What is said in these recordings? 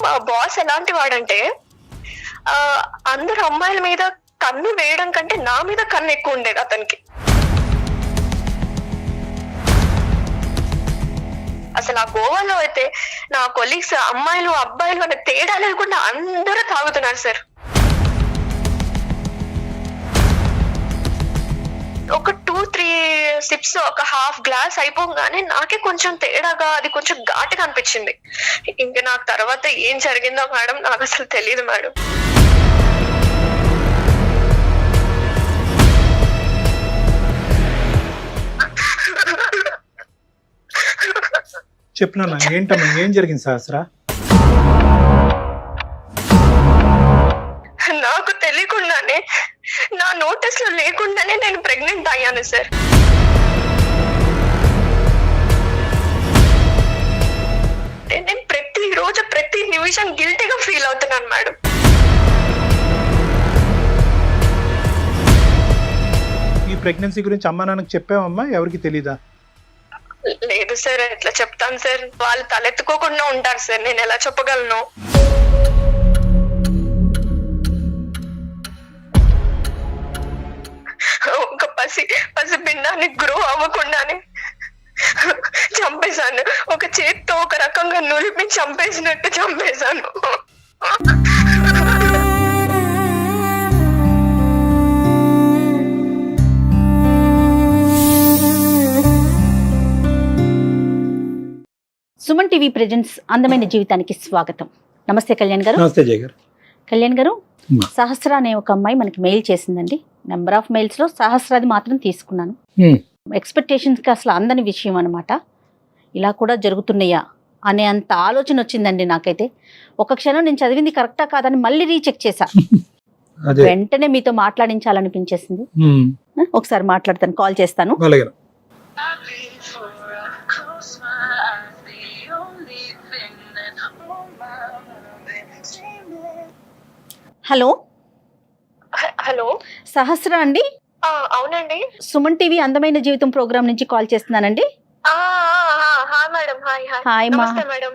మా బాస్ ఎలాంటి వాడంటే అందరు అమ్మాయిల మీద కన్ను వేయడం కంటే నా మీద కన్ను ఎక్కువ ఉండేది అతనికి. అసలు ఆ గోవాలో అయితే నా కొలీగ్స్ అమ్మాయిలు అబ్బాయిలు అనే తేడా లేకుండా అందరూ తాగుతున్నారు సార్. ఒక 2-3 సిప్స్, ఒక హాఫ్ గ్లాస్ అయిపోగానే నాకే కొంచెం తేడాగా, అది కొంచెం ఘాటుగా అనిపించింది. ఇంకా నాకు తర్వాత ఏం జరిగిందో మేడం నాకు అసలు తెలియదు మేడం. చెప్పినా ఏంటమ్మా, ఏం జరిగింది సహస్రా? నాకు తెలియకుండానే, నా నోటీస్ లో లేకుండానే నేను ప్రెగ్నెంట్ అయ్యాను సార్. నేను ప్రతిరోజు ప్రతి నిమిషం గిల్టీగా ఫీల్ అవుతున్నాను మేడం. ఈ ప్రెగ్నెన్సీ గురించి అమ్మా నాన్నకి చెప్పావమ్మా? ఎవరికి తెలీదా? లేదు సార్, ఎట్లా చెప్తాను సార్, వాళ్ళు తలెత్తుకోకుండా ఉంటారు సార్, నేను ఎలా చెప్పగలను? ఒక పసి పిండాన్ని గ్రో అవ్వకుండానే చంపేశాను. ఒక చేత్తో ఒక రకంగా నులిపి చంపేసినట్టు చంపేశాను. సుమన్ టీవీ ప్రెజెంట్స్ అందమైన జీవితానికి స్వాగతం. నమస్తే కళ్యాణ్ గారు. నమస్తే జయ గారు. కళ్యాణ్ గారు, సహస్ర అనే ఒక అమ్మాయి మనకి మెయిల్ చేసిందండి. నెంబర్ ఆఫ్ మెయిల్స్ లో సహస్రాది మాత్రం తీసుకున్నాను. ఎక్స్పెక్టేషన్స్ కి అసలు అందని విషయం అనమాట. ఇలా కూడా జరుగుతున్నాయా అనే అంత ఆలోచన వచ్చిందండి నాకైతే. ఒక క్షణం నేను చదివింది కరెక్టా కాదని మళ్ళీ రీచెక్ చేశా. వెంటనే మీతో మాట్లాడించాలనిపించేసింది. ఒకసారి మాట్లాడతాను, కాల్ చేస్తాను. హలో హలో, సహస్ర అండి? అవునండి. సుమన్ టీవీ అందమైన జీవితం ప్రోగ్రామ్ నుంచి కాల్ చేస్తున్నానండి. మేడం, హాయ్ మా.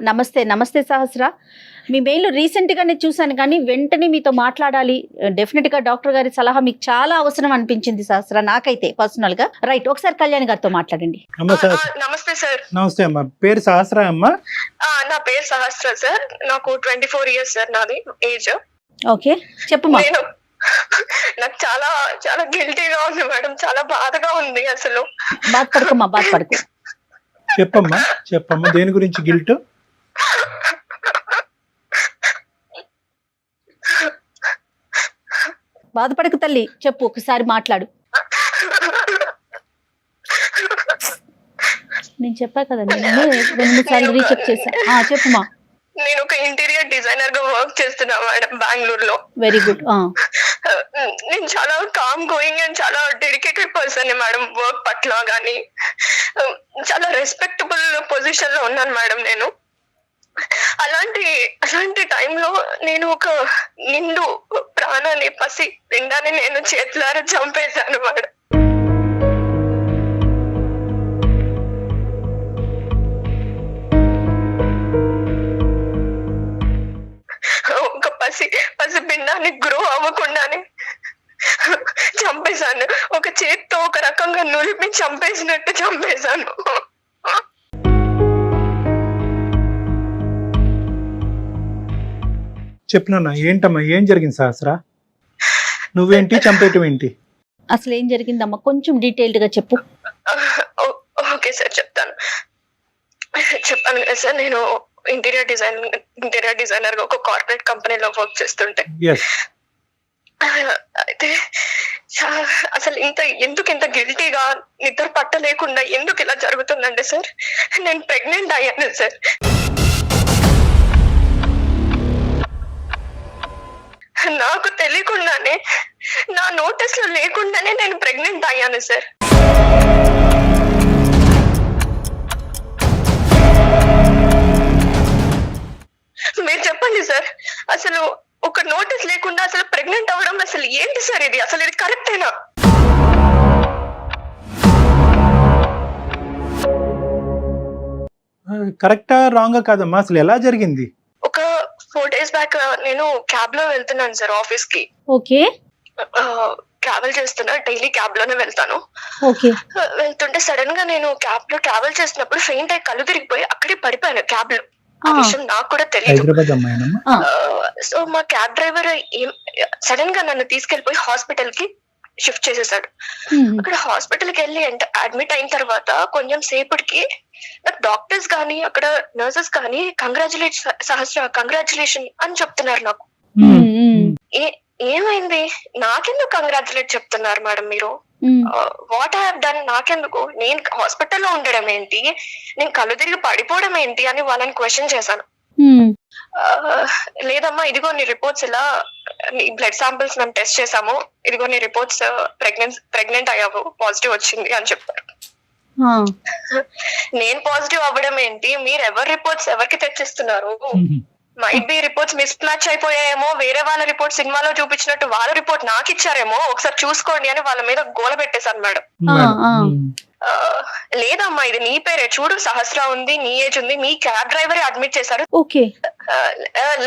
నమస్తే. నమస్తే సహస్ర. మీ మెయిల్ రీసెంట్ గానే చూసాను, కానీ వెంటనే మీతో మాట్లాడాలి. డెఫినెట్ గా డాక్టర్ గారి సలహా మీకు చాలా అవసరం అనిపించింది సహస్ర, నాకైతే పర్సనల్ గా. రైట్, ఒకసారి కళ్యాణ్ గారితో మాట్లాడండి. నమస్తే సార్. నమస్తే అమ్మా. పేరు సహస్ర అమ్మా? నా పేరు సహస్ర సార్. నాకు 24 ఇయర్స్ సార్ నాది ఏజ్. ఓకే, చెప్పమ్మా. నాకు చాలా చాలా గిల్టీగా ఉంది మేడం, చాలా బాధగా ఉంది. అసలు బాధపడకమ్మా, బాధపడకు. చెప్పమ్మా, చెప్పమ్మా, దేని గురించి గిల్ట్? బాధపడకు తల్లి, చెప్పు, ఒకసారి మాట్లాడు. నేను చెప్పా కదండి, నేను 2-3 సార్లు రీచెక్ చేశా. చెప్పుమా. నేను ఒక ఇంటీరియర్ డిజైనర్ గా వర్క్ చేస్తున్నా మేడం, బెంగళూరులో. Very good. నేను చాలా కామ్ గోయింగ్ అండ్ చాలా డెడికేటెడ్ పర్సన్ మేడం. వర్క్ పట్ల గానీ చాలా రెస్పెక్టబుల్ పొజిషన్ లో ఉన్నాను మేడం నేను. అలాంటి టైంలో నేను ఒక నిండు ప్రాణాన్ని, పసి పిండాన్ని నేను చేతులారా చంపేశాను మేడం. ఒక పసి పిండాన్ని గ్రో అవ్వకుండానే చంపేశాను. ఒక చేత్తో ఒక రకంగా నులిపి చంపేసినట్టు చంపేశాను. చెప్పినా ఏంటమ్మా, ఏం జరిగింది సహస్రా? నువ్వేంటి, చంపేయటం ఏంటి? అసలు ఏం జరిగిందమ్మా, కొంచెం డీటెయిల్డ్ గా చెప్పు. ఓకే సార్, చెప్తాను. చెప్పాను కదా సార్, నేను ఇంటీరియర్ డిజైనర్ గా ఒక కార్పొరేట్ కంపెనీలో వర్క్ చేస్తుంటే, అయితే అసలు ఎందుకు ఇంత గిల్టీగా, నిద్ర పట్టలేకుండా ఎందుకు ఇలా జరుగుతుందంటే సార్, నేను ప్రెగ్నెంట్ అయ్యాను సార్. నాకు తెలియకుండానే, నా నోటీస్ లో లేకుండానే నేను ప్రెగ్నెంట్ అయ్యాను సార్. మీరు చెప్పండి సార్, అసలు ఒక నోటీస్ లేకుండా అసలు ప్రెగ్నెంట్ అవ్వడం అసలు ఏంటి సార్? ఇది అసలు ఇది కరెక్టేనా? కరెక్టా రాంగా కాదమ్మా, అసలు ఎలా జరిగింది? ఒక 4 days బ్యాక్ నేను క్యాబ్ లో వెళ్తున్నాను సార్ ఆఫీస్ కి. ఓకే ట్రావెల్ చేస్తున్నా, డైలీ క్యాబ్ లోనే వెళ్తాను. ఓకే వెళ్తుంటే సడన్ గా నేను క్యాబ్ లో ట్రావెల్ చేస్తున్నప్పుడు ఫెయింట్ అయ్యి కళ్ళు తిరిగిపోయి అక్కడే పడిపోయాను క్యాబ్ లో. ఆ విషయం నాకు కూడా తెలియదు. హైదరాబాద్ అమ్మాయినమ్మా? సో మా క్యాబ్ డ్రైవర్ సడన్ గా నన్ను తీసుకెళ్లిపోయి హాస్పిటల్ కి షిఫ్ట్ చేసేసాడు. అక్కడ హాస్పిటల్ కి వెళ్ళి అడ్మిట్ అయిన తర్వాత కొంచెం సేపటికి నాకు డాక్టర్స్ కానీ అక్కడ నర్సెస్ కానీ కంగ్రాచులేషన్ అని చెప్తున్నారు నాకు. ఏమైంది, నాకెందుకు కంగ్రాచులేట్ చెప్తున్నారు మేడం మీరు? What I have done? నాకెందుకు? నేను హాస్పిటల్లో ఉండడం ఏంటి, నేను కళ్ళు తిరిగి పడిపోవడం ఏంటి అని వాళ్ళని క్వశ్చన్ చేశాను. లేదమ్మా ఇదిగో నీ రిపోర్ట్స్, ఇలా నీ బ్లడ్ శాంపిల్స్ మేము టెస్ట్ చేసాము, ఇదిగో నీ రిపోర్ట్స్, ప్రెగ్నెంట్ అయ్యావు, పాజిటివ్ వచ్చింది అని చెప్పారు. నేను పాజిటివ్ అవ్వడం ఏంటి, మీరు ఎవరి రిపోర్ట్స్ ఎవరికి తెచ్చిస్తున్నారు? Might be reports mismatch అయిపోయాయేమో, వేరే వాళ్ళ రిపోర్ట్ సినిమాలో చూపించినట్టు వాళ్ళ రిపోర్ట్ నాకు ఇచ్చారేమో, ఒకసారి చూసుకోండి అని వాళ్ళ మీద గోల పెట్టేశాను మేడం. లేదమ్మా ఇది నీ పేరే, చూడు సహస్ర ఉంది, నీ ఏజ్ ఉంది, మీ క్యాబ్ డ్రైవరే అడ్మిట్ చేశారు.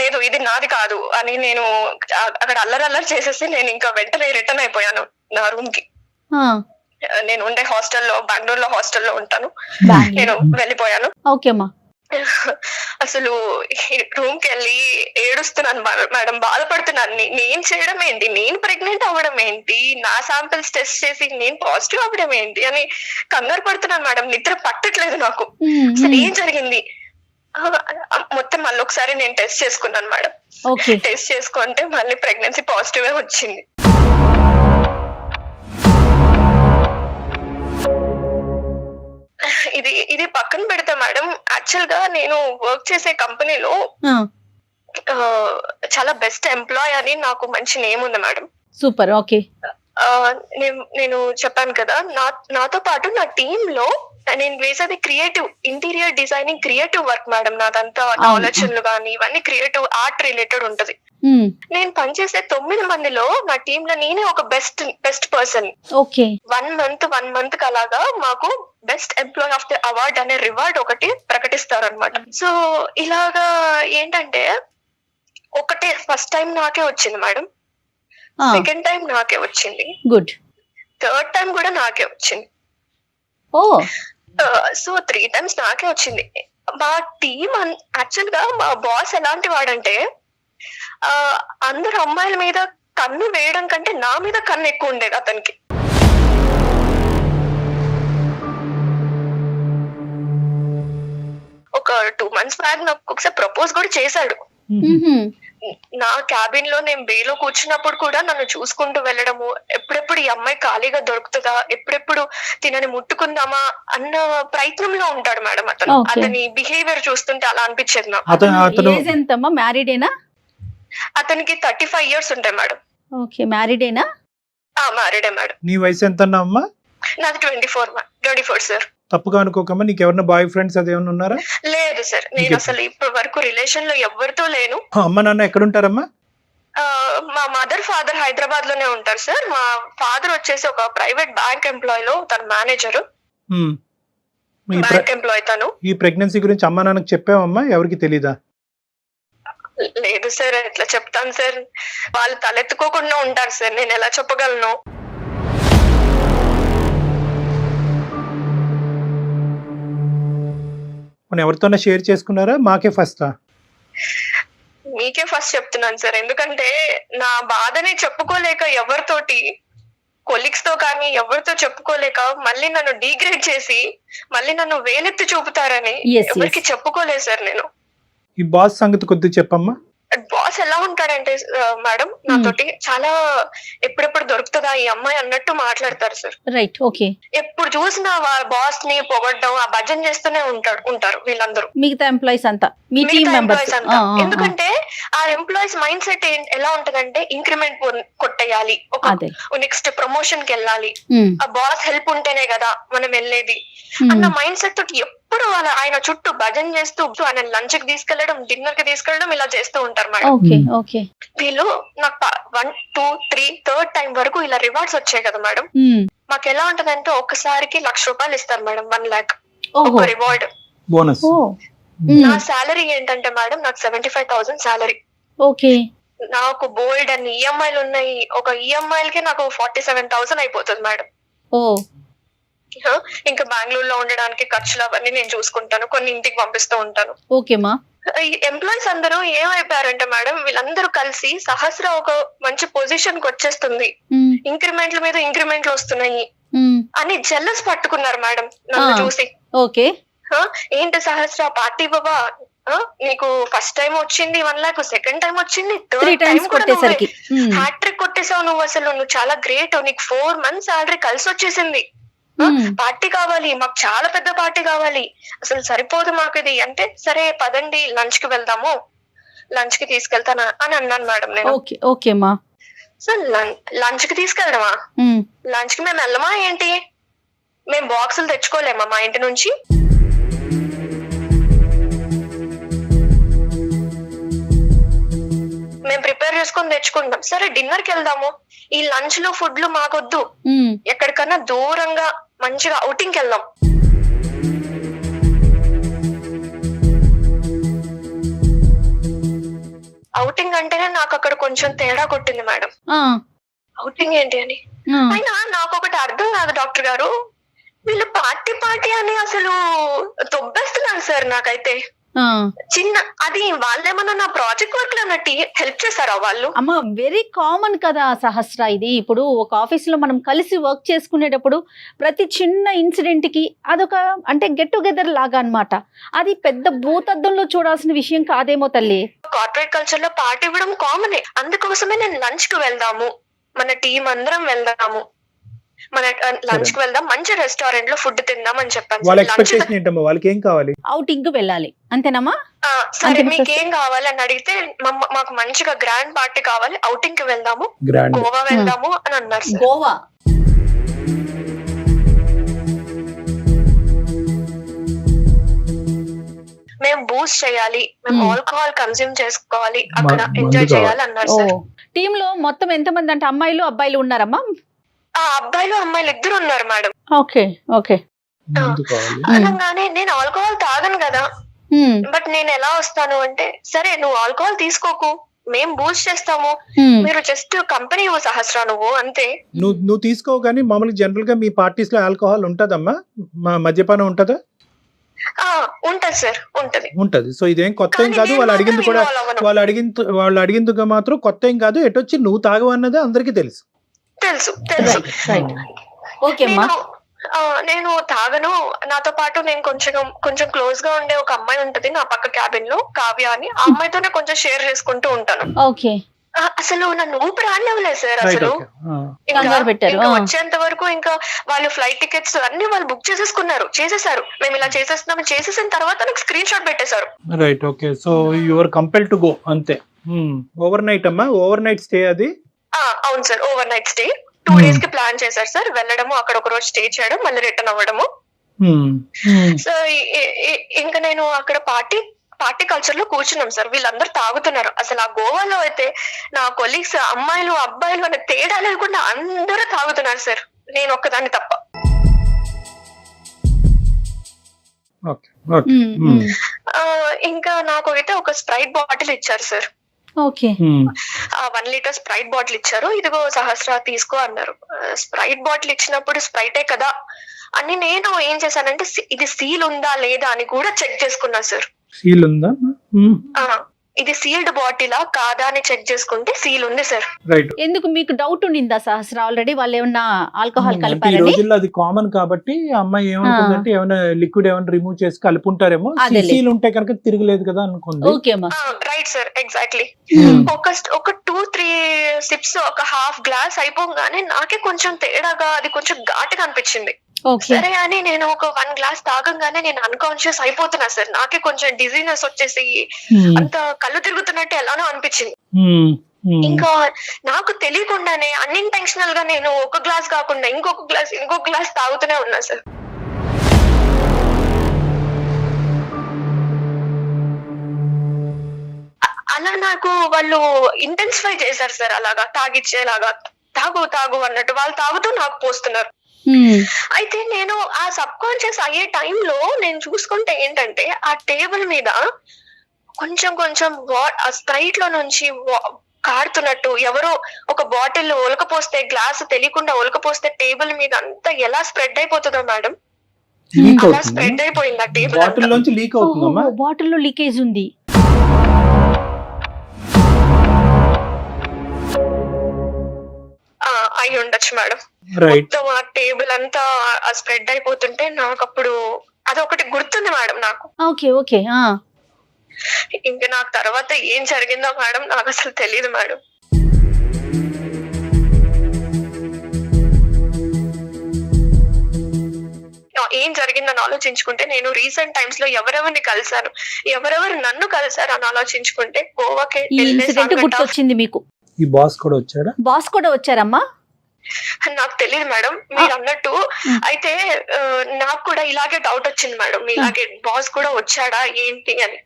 లేదు ఇది నాది కాదు అని నేను అక్కడ అల్లరి చేసేసి నేను ఇంకా వెంటనే రిటర్న్ అయిపోయాను నా రూమ్ కి. నేను ఉండే హాస్టల్లో, బెంగళూరులో హాస్టల్లో ఉంటాను, నేను వెళ్ళిపోయాను. అసలు రూమ్ కి వెళ్ళి ఏడుస్తున్నాను మేడం, బాధపడుతున్నాను. నేను చేయడం ఏంటి, నేను ప్రెగ్నెంట్ అవ్వడం ఏంటి, నా శాంపిల్స్ టెస్ట్ చేసి నేను పాజిటివ్ అవ్వడం ఏంటి అని కంగారు పడుతున్నాను మేడం. నిద్ర పట్టట్లేదు నాకు. అసలు ఏం జరిగింది మొత్తం మళ్ళీ ఒకసారి నేను టెస్ట్ చేసుకున్నాను మేడం. టెస్ట్ చేసుకుంటే మళ్ళీ ప్రెగ్నెన్సీ పాజిటివ్ వచ్చింది. ఇది పక్కన పెడతా మేడం, యాక్చువల్ గా నేను వర్క్ చేసే కంపెనీలో చాలా బెస్ట్ ఎంప్లాయ్ అని నాకు మంచి నేమ్ ఉంది మేడం. సూపర్. ఓకే. నేను చెప్పాను కదా, నాతో పాటు నా టీమ్ లో నేను వేసేది creative interior designing, creative work madam. నాదంతా ఆలోచనలు కానీ ఇవన్నీ క్రియేటివ్ ఆర్ట్ రిలేటెడ్ ఉంటది. నేను పనిచేసే 9 మందిలో నా టీమ్ లో నేనే ఒక బెస్ట్ పర్సన్. 1 మంత్ అలాగా మాకు best employee of the award అనే రివార్డ్ ఒకటి ప్రకటిస్తారు అనమాట. సో ఇలాగా ఏంటంటే ఒకటే ఫస్ట్ టైం నాకే వచ్చింది మేడం, సెకండ్ టైం నాకే వచ్చింది, గుడ్, థర్డ్ టైం కూడా నాకే వచ్చింది. సో 3 times నాకే వచ్చింది. మా టీం యాక్చువల్ గా మా బాస్ ఎలాంటి వాడంటే అందరు అమ్మాయిల మీద కన్ను వేయడం కంటే నా మీద కన్ను ఎక్కువ ఉండేది అతనికి. ఒక 2 months బ్యాక్ నాకు ఒకసారి ప్రపోజ్ కూడా చేశాడు. నా క్యాబిన్ లో నేను బేలో కూర్చున్నప్పుడు కూడా నన్ను చూసుకుంటూ వెళ్ళడము, ఎప్పుడెప్పుడు ఈ అమ్మాయి ఖాళీగా దొరుకుతుందా, ఎప్పుడెప్పుడు తినని ముట్టుకుందామా అన్న ప్రయత్నంలో ఉంటాడు మేడం అతను. అతని బిహేవియర్ చూస్తుంటే అలా అనిపించేది నాకు. అతనికి 35 years ఉంటాయి మేడం. మ్యారీడేనా? మ్యారీడే మేడం. నీ వయసు ఎంత అమ్మా? నాది 24 సార్. తప్పుగా అనుకోకమ్మా, నీకు ఎవరైనా బాయ్ ఫ్రెండ్స్ అదేమన్నా ఉన్నారా? లేదు సార్, నేను అసలు ఇప్పటి వరకు రిలేషన్ లో ఎవరితో లేను. అమ్మ నాన్న ఎక్కడ ఉంటారమ్మా? మా మదర్ ఫాదర్ హైదరాబాద్ లోనే ఉంటారు సార్. మా ఫాదర్ వచ్చేసి ఒక ప్రైవేట్ బ్యాంక్ ఎంప్లాయ్ లో తన మేనేజర్, బ్యాంక్ ఎంప్లాయ్ తను. ఈ ప్రెగ్నెన్సీ గురించి అమ్మ నాన్నకి చెప్పావమ్మా? ఎవరికి తెలీదా? లేదు సార్, ఎట్లా చెప్తాను సార్, వాళ్ళు తలెత్తుకోకుండా ఉంటారు సార్, నేను ఎలా చెప్పగలను? ఎవరితోనే షేర్ చేసుకున్నారా? మాకే ఫస్టా? మీకే ఫస్ట్ చెప్తున్నాను సార్, ఎందుకంటే నా బాధని చెప్పుకోలేక ఎవరితోటి, కొలీగ్స్ తో కానీ ఎవరితో చెప్పుకోలేక మళ్ళీ నన్ను డీగ్రేడ్ చేసి మళ్ళీ నన్ను వేలెత్తి చూపుతారని ఎవరికి చెప్పుకోలేదు సార్ నేను. ఈ బాస్ సంగతి కొద్దిగా చెప్పమ్మా. బాస్ ఎలా ఉంటాడంటే మేడం, నాతోటి చాలా ఎప్పుడెప్పుడు దొరుకుతుందా ఈ అమ్మాయి అన్నట్టు మాట్లాడతారు సార్. రైట్. ఓకే. ఎప్పుడు చూసినా బాస్ ని పొగడ్డం, ఆ భజన చేస్తూనే ఉంటారు వీళ్ళందరూ, మిగతా ఎంప్లాయీస్ అంతా, మీ టీమ్ మెంబర్స్ అంతా. ఎందుకంటే ఆ ఎంప్లాయీస్ మైండ్ సెట్ ఎలా ఉంటదంటే ఇంక్రిమెంట్ కొట్టేయాలి, ఒక నెక్స్ట్ ప్రమోషన్ కి వెళ్ళాలి, ఆ బాస్ హెల్ప్ ఉంటేనే కదా మనం వెళ్ళేది అన్న మైండ్ సెట్ తోటి ఎప్పుడు ఆయన చుట్టూ భజన చేస్తూ ఆయన లంచ్ కి తీసుకెళ్లడం, డిన్నర్ కి తీసుకెళ్లడం ఇలా చేస్తూ ఉంటారు మేడం. వీళ్ళు నాకు 1, 2, 3 థర్డ్ టైం వరకు ఇలా రివార్డ్స్ వచ్చాయి కదా మేడం. మాకు ఎలా ఉంటదంటే ఒక్కసారికి ₹1,00,000 ఇస్తారు మేడం, 1 lakh రివార్డ్. బోనస్. నా శాలరీ ఏంటంటే మేడం, నాకు 75,000 శాలరీ. ఓకే. నాకు బోల్డ్ అన్ని ఈఎంఐలు ఉన్నాయి. ఒక ఈఎంఐలకే నాకు 47,000 అయిపోతుంది మేడం. ఓ ఇంకా బెంగళూరులో ఉండడానికి ఖర్చులు అవన్నీ నేను చూసుకుంటాను, కొన్ని ఇంటికి పంపిస్తూ ఉంటాను. ఓకేమా. ఈ ఎంప్లాయీస్ అందరూ ఏమైపోయారంటే మేడం, వీళ్ళందరూ కలిసి సహస్ర ఒక మంచి పొజిషన్ కి వచ్చేస్తుంది, ఇంక్రిమెంట్ల మీద ఇంక్రిమెంట్లు వస్తున్నాయి అని జెల్లస్ పట్టుకున్నారు మేడం నన్ను చూసి. ఓకే. ఏంటి సహస్ర పార్టీ బాబా, నీకు ఫస్ట్ టైం వచ్చింది 1 lakh, సెకండ్ టైం వచ్చింది, థర్డ్ టైం కొట్టేసరికి హ్యాట్రిక్ కొట్టేసావు నువ్వు, అసలు నువ్వు చాలా గ్రేట్, నీకు 4 months సాలరీ కలిసి వచ్చేసింది, పార్టీ కావాలి మాకు, చాలా పెద్ద పార్టీ కావాలి, అసలు సరిపోదు మాకు ఇది అంటే, సరే పదండి లంచ్ కి వెళ్దాము, లంచ్ కి తీసుకెళ్తానా అని అన్నాను మేడం నేను. ఓకేమా. సార్ లంచ్ కి తీసుకెళ్దామా, లంచ్ కి మేము వెళ్ళమా ఏంటి, మేము బాక్సులు తెచ్చుకోలేమా మా ఇంటి నుంచి, మేము ప్రిపేర్ చేసుకొని తెచ్చుకుంటాం, సరే డిన్నర్ కి వెళ్దాము, ఈ లంచ్ లో ఫుడ్లు మాకొద్దు, ఎక్కడికన్నా దూరంగా మంచిగా అవుటింగ్ కి వెళ్దాం. అవుటింగ్ అంటేనే నాకు అక్కడ కొంచెం తేడా కొట్టింది మేడం. అవుటింగ్ ఏంటి అని అయినా నాకు ఒకటి అర్థం కాదు డాక్టర్ గారు, వీళ్ళు పార్టీ పార్టీ అని అసలు తొబ్బేస్తున్నారు సార్ నాకైతే. చిన్న అది వాళ్ళేమన్నా నా ప్రాజెక్ట్ వర్క్ లో అన్నట్టు హెల్ప్ చేస్తారా వాళ్ళు? అమ్మ వెరీ కామన్ కదా సహస్ర, ఇది ఇప్పుడు ఒక ఆఫీస్ లో మనం కలిసి వర్క్ చేసుకునేటప్పుడు ప్రతి చిన్న ఇన్సిడెంట్ కి అదొక అంటే గెట్ టుగెదర్ లాగా అన్నమాట. అది పెద్ద భూతద్దంలో చూడాల్సిన విషయం కాదేమో తల్లి. కార్పొరేట్ కల్చర్ లో పార్టీ ఇవ్వడం కామనే, అందుకోసమే నేను లంచ్ కి వెళ్దాము, మన టీం అందరం వెళ్దాము, మన లంచ్ కి వెళ్దాం, మంచి రెస్టారెంట్ లో ఫుడ్ తిందాం అని చెప్పాను. వాళ్ళ ఎక్స్పెక్టేషన్ ఏంటమ్మా, వాళ్ళకి ఏం కావాలి? అవుటింగ్ కి వెళ్ళాలి అంతేనమ్మా. సరే మీకు ఏం కావాలి అని అడిగితే, మాకు మంచిగా గ్రాండ్ పార్టీ కావాలి, అవుటింగ్ కి వెళ్దాము, గోవా వెళ్దాము అని అన్నారు. గోవా మేము బూస్ట్ చేయాలి, మేము ఆల్కహాల్ కన్స్యూమ్ చేసుకోవాలి, అక్కడ ఎంజాయ్ చేయాలి అన్నారు సార్. టీమ్ లో మొత్తం ఎంతమంది అంటే అమ్మాయిలు అబ్బాయిలు ఉన్నారమ్మా? అబ్బాయిలు అమ్మాయిలు ఇద్దరు ఉన్నారు మేడం. Okay okay. అనగానే నేను ఆల్కహాల్ తాగను కదా, బట్ నేను ఎలా వస్తాను అంటే, సరే నువ్వు ఆల్కహాల్ తీసుకోకు, మేము బూస్ట్ చేస్తాము, మీరు జస్ట్ కంపెనీ సహస్ర నువ్వు అంతే. నువ్వు తీసుకోవు కానీ మామూలుగా జనరల్ గా మీ పార్టీస్ లో ఆల్కహాల్ ఉంటదమ్మా, మద్యపానం ఉంటదా? ఉంటది సార్, ఉంటది. సో ఇదేం కొత్త ఏం కాదు, వాళ్ళు అడిగింది మాత్రం కొత్త ఏం కాదు, ఎటొచ్చి నువ్వు తాగవన్నదే అందరికీ తెలుసు. నేను తాగను, నాతో పాటు నేను కొంచెం క్లోజ్ గా ఉండే ఒక అమ్మాయి ఉంటది నా పక్క క్యాబిన్ లో, కావ్య అని, ఆ అమ్మాయితోనే కొంచెం షేర్ చేసుకుంటూ ఉంటాను. అసలు నన్ను ఊపిరి ఆడలేవులేదు సార్, అసలు ఇంకా వచ్చేంత వరకు ఇంకా వాళ్ళు ఫ్లైట్ టికెట్స్ అన్ని వాళ్ళు బుక్ చేసేసారు, మేము ఇలా చేసేస్తున్నాం, చేసేసిన తర్వాత నాకు స్క్రీన్ షాట్ పెట్టేశారు. Right, okay. So you are compelled to go అంతే. ఓవర్ నైట్ అమ్మా, ఓవర్ నైట్ స్టే అది? అవును sir, overnight stay 2 days కి ప్లాన్ చేశారు సార్, వెళ్ళడము, అక్కడ ఒక రోజు స్టే చేయడం, మళ్ళీ రిటర్న్ అవ్వడము. సో ఇంకా నేను అక్కడ పార్టీ కల్చర్ లో కూర్చున్నాం సార్, వీళ్ళందరూ తాగుతున్నారు. అసలు ఆ గోవాలో అయితే నా కొలీగ్స్ అమ్మాయిలు అబ్బాయిలు అనే తేడా లేకుండా అందరూ తాగుతున్నారు సార్, నేను ఒక్కదాన్ని తప్ప. ఇంకా నాకు అయితే ఒక స్ప్రైట్ బాటిల్ ఇచ్చారు సార్. 1 liter స్ప్రైట్ బాటిల్ ఇచ్చారు, ఇదిగో సహస్ర తీసుకో అన్నారు. స్ప్రైట్ బాటిల్ ఇచ్చినప్పుడు స్ప్రైటే కదా అని నేను ఏం చేశానంటే, ఇది సీల్ ఉందా లేదా అని కూడా చెక్ చేసుకున్నా సార్. సీల్ ఉందా? ఇది సీల్డ్ బాటిలా కాదా అని చెక్ చేసుకుంటే సీల్ ఉంది సార్. రైట్. ఎందుకు మీకు డౌట్ ఉండిందా సహస్ర ఆల్రెడీ వాళ్ళు ఏమన్నా ఆల్కహాల్ ఈ కలిపారని? రోజుల్లో అది కామన్ కాబట్టి అమ్మాయి ఏమనుకుందంటే ఏమైనా లిక్విడ్ ఏమైనా రిమూవ్ చేసి కలుపుంటారేమో, సీల్ ఉంటే కనుక తిరగలేదు కదా అనుకుంది. Right sir, exactly. ఒక 2-3 సిప్స్, ఒక హాఫ్ గ్లాస్ అయిపోగానే నాకే కొంచెం తేడాగా, అది కొంచెం ఘాటుగా అనిపించింది. సరే అని నేను ఒక 1 glass తాగంగానే నేను అన్కాన్షియస్ అయిపోతున్నా సార్, నాకే కొంచెం డిజీనెస్ వచ్చేసి అంత కళ్ళు తిరుగుతున్నట్టు ఎలానో అనిపించింది. ఇంకా నాకు తెలియకుండానే అన్ఇంటెన్షనల్ గా నేను ఒక గ్లాస్ కాకుండా ఇంకొక గ్లాస్ తాగుతూనే ఉన్నా సార్. అలా నాకు వాళ్ళు ఇంటెన్సిఫై చేశారు సార్, అలాగా తాగిచ్చేలాగా, తాగు అన్నట్టు వాళ్ళు తాగుతూ నాకు పోస్తున్నారు. అయితే నేను ఆ సబ్ కాన్షియస్ అయ్యే టైంలో నేను చూసుకుంటే ఏంటంటే ఆ టేబుల్ మీద కొంచెం కొంచెం ఆ స్ప్రైట్ లో నుంచి కారుతున్నట్టు ఎవరో ఒక బాటిల్ ఒలకపోస్తే గ్లాస్ తెలియకుండా ఒలకపోస్తే టేబుల్ మీద అంతా ఎలా స్ప్రెడ్ అయిపోతుందో మేడం, లీక్ అలా అవుతుంది స్ప్రెడ్ అయిపోయింది ఆ టేబుల్ బాటిల్ లోంచి లీక్ అవుతుందమ్మా. బాటిల్లో లీకేజ్ ఉంది. అయి ఉండొచ్చు మేడం. రైట్. మొత్తం ఆ టేబుల్ అంతా స్ప్రెడ్ అయిపోతుంటే నాకు అప్పుడు అదొకటి గుర్తుంది మేడం నాకు. Okay okay. ఇంకా నాకు తర్వాత ఏం జరిగిందో మేడం నాకు అసలు తెలియదు మేడం. ఏం జరిగిందని ఆలోచించుకుంటే నేను రీసెంట్ టైమ్స్ లో ఎవరెవరిని కలిసాను, ఎవరెవరు నన్ను కలిసారు అని ఆలోచించుకుంటే గోవాకి ఈ ఇన్సిడెంట్ గుర్తొచ్చింది మీకు. ఈ బాస్ కూడా వచ్చాడా? బాస్ కూడా వచ్చారమ్మా? నాకు తెలియదు మేడం మీరు అన్నట్టు. అయితే నాకు కూడా ఇలాగే డౌట్ వచ్చింది మేడం, ఇలాగే బాస్ కూడా వచ్చాడా ఏంటి అని.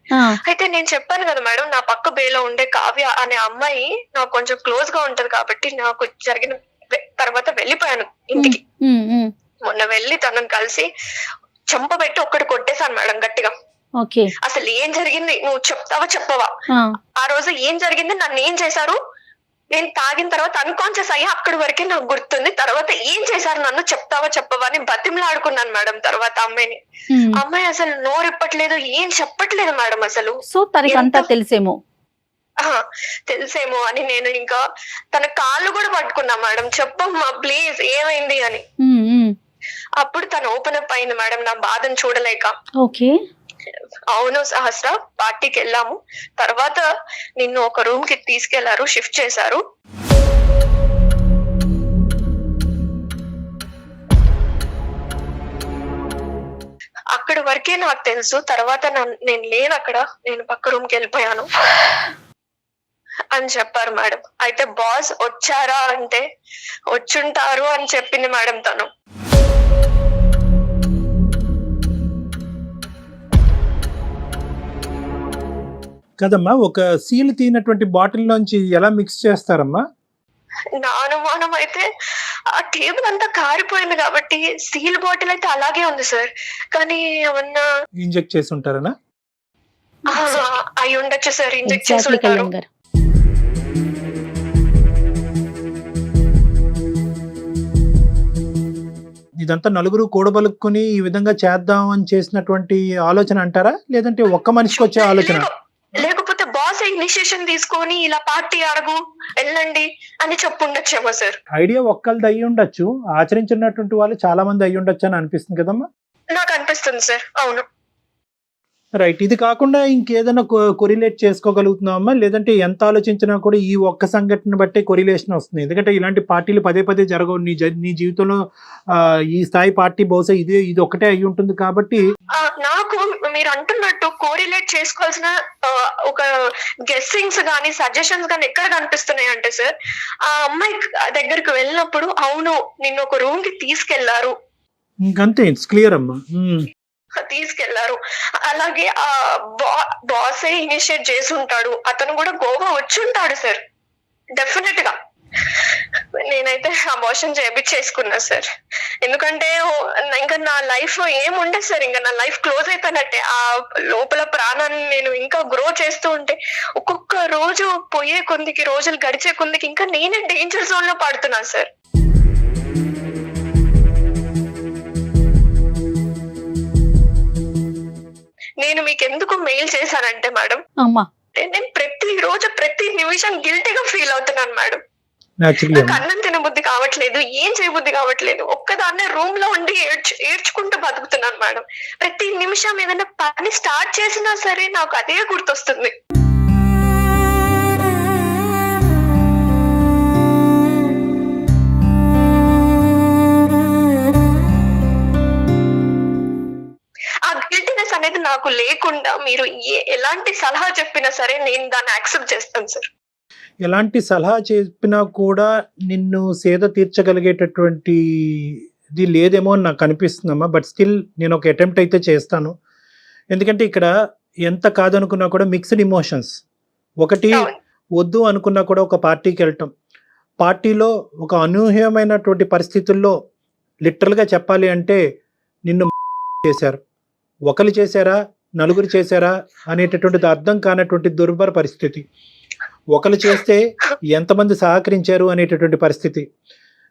అయితే నేను చెప్పాను కదా మేడం, నా పక్క బేలో ఉండే కావ్య అనే అమ్మాయి నాకు కొంచెం క్లోజ్ గా ఉంటది కాబట్టి నాకు జరిగిన తర్వాత వెళ్ళిపోయాను ఇంటికి. మొన్న వెళ్ళి తనని కలిసి చెంపబెట్టి ఒక్కటి కొట్టేశాను మేడం గట్టిగా. అసలు ఏం జరిగింది నువ్వు చెప్తావా చెప్పవా, ఆ రోజు ఏం జరిగింది, నన్ను ఏం చేశారు, నేను తాగిన తర్వాత అన్కాన్షియస్ అయ్యా అక్కడి వరకే నాకు గుర్తుంది, తర్వాత ఏం చేశారు నన్ను చెప్తావా చెప్పవా అని బతిమలాడుకున్నాను మేడం. తర్వాత అమ్మాయి అసలు నోరిప్పట్లేదు, ఏం చెప్పట్లేదు మేడం అసలు. సో తనకంతా తెలిసేమో అని నేను ఇంకా తన కాళ్ళు కూడా పట్టుకున్నా మేడం, చెప్పమ్మా ప్లీజ్ ఏమైంది అని. అప్పుడు తను ఓపెన్ అప్ అయింది మేడం నా బాధను చూడలేక. ఓకే. అవును సహస్ర, పార్టీకి వెళ్ళాము, తర్వాత నిన్ను ఒక రూమ్ కి తీసుకెళ్లారు, షిఫ్ట్ చేశారు. అక్కడి వరకే నాకు తెలుసు, తర్వాత నేను లేను అక్కడ, నేను పక్క రూమ్ కి వెళ్ళిపోయాను అని చెప్పారు మేడం. అయితే బాస్ వచ్చారా అంటే వచ్చుంటారు అని చెప్పింది మేడం తను. కదమ్మా, ఒక సీల్ తీనటువంటి బాటిల్ లోంచి ఎలా మిక్స్ చేస్తారమ్మా? నా అనుమానం అయితే ఆ టేబుల్ అంతా కారిపోయింది కాబట్టి సీల్ బాటిల్ అయితే అలాగే ఉంది సార్, కానీ ఏమన్నా ఇంజెక్ట్ చేసి ఉంటారనా? అయి ఉండొచ్చు సార్, ఇంజెక్ట్ చేసి ఉంటారు. ఇదంతా నలుగురు కూడబలుక్కుని ఈ విధంగా చేద్దాం అని చేసినటువంటి ఆలోచన అంటారా, లేదంటే ఒక్క మనిషికి వచ్చే ఆలోచన? లేకపోతే బాస్ ఇనిషియేషన్ తీసుకొని ఇలా పార్టీ అడుగు వెళ్ళండి అని చెప్పుండొచ్చేమో సార్. ఐడియా ఒక్కళ్ళది అయ్యి ఉండొచ్చు, ఆచరించినటువంటి వాళ్ళు చాలా మంది అయ్యి ఉండొచ్చు అని అనిపిస్తుంది కదమ్మా. నాకు అనిపిస్తుంది సార్. అవును. రైట్. ఇది కాకుండా ఇంకేదైనా కొరిలేట్ చేసుకోగలుగుతున్నామా, లేదంటే ఎంత ఆలోచించినా కూడా ఈ ఒక్క సంఘటన బట్టే కొరిలేషన్ వస్తుంది? ఎందుకంటే ఇలాంటి పార్టీలు పదే పదే జరగవు నీ జీవితంలో. ఈ స్థాయి పార్టీ బహుశా ఇది ఒక్కటే అయి ఉంటుంది కాబట్టి. నాకు మీరు అంటున్నట్టు కోరిలేట్ చేసుకోవాల్సిన ఒక గెస్సింగ్స్ గానీ సజెషన్స్ గానీ ఎక్కడ కనిపిస్తున్నాయి అంటే సార్, ఆ అమ్మాయి దగ్గరికి వెళ్ళినప్పుడు అవును నిన్ను ఒక రూమ్ కి తీసుకెళ్లారు, ఇంకంతే, ఇట్స్ క్లియర్ అమ్మా, తీసుకెళ్లారు. అలాగే ఆ బాసే ఇనిషియేట్ చేసి ఉంటాడు, అతను కూడా గోవా వచ్చి ఉంటాడు సార్ డెఫినెట్ గా. నేనైతే అబార్షన్ చేయించేసుకున్నా సార్, ఎందుకంటే ఇంకా నా లైఫ్ ఏముండదు సార్, ఇంకా నా లైఫ్ క్లోజ్ అయిపోయినట్టే. ఆ లోపల ప్రాణాన్ని నేను ఇంకా గ్రో చేస్తూ ఉంటే ఒక్కొక్క రోజు పోయే కొందికి, రోజులు గడిచే కొందికి ఇంకా నేనే డేంజర్ జోన్ లో పడుతున్నా సార్. నేను మీకు ఎందుకు మెయిల్ చేశానంటే మేడం, నేను ప్రతి రోజు ప్రతి నిమిషం గిల్టీగా ఫీల్ అవుతున్నాను మేడం. నాకు అన్నం తినబుద్ధి కావట్లేదు, ఏం చేయబుద్ధి కావట్లేదు, ఒక్కదాన్నే రూమ్ లో ఉండి ఏడ్చుకుంటూ బతుకుతున్నాను మేడం. ప్రతి నిమిషం ఏదైనా పని స్టార్ట్ చేసినా సరే నాకు అదే గుర్తొస్తుంది. అనేది నాకు లేకుండా మీరు ఎలాంటి సలహా చెప్పినా సరే నేను దాన్ని యాక్సెప్ట్ చేస్తాను సార్. ఎలాంటి సలహా చెప్పినా కూడా నిన్ను సేద తీర్చగలిగేటటువంటి ఇది లేదేమో అని నాకు అనిపిస్తుందమ్మా. బట్ స్టిల్ నేను ఒక అటెంప్ట్ అయితే చేస్తాను. ఎందుకంటే ఇక్కడ ఎంత కాదనుకున్నా కూడా మిక్స్డ్ ఇమోషన్స్. ఒకటి వద్దు అనుకున్నా కూడా ఒక పార్టీకి వెళ్ళటం, పార్టీలో ఒక అనూహ్యమైనటువంటి పరిస్థితుల్లో లిటరల్గా చెప్పాలి అంటే నిన్ను చేశారు. ఒకరు చేశారా, నలుగురు చేశారా అనేటటువంటిది అర్థం కానటువంటి దుర్భర పరిస్థితి. ఒకరు చేస్తే ఎంతమంది సహకరించారు అనేటటువంటి పరిస్థితి.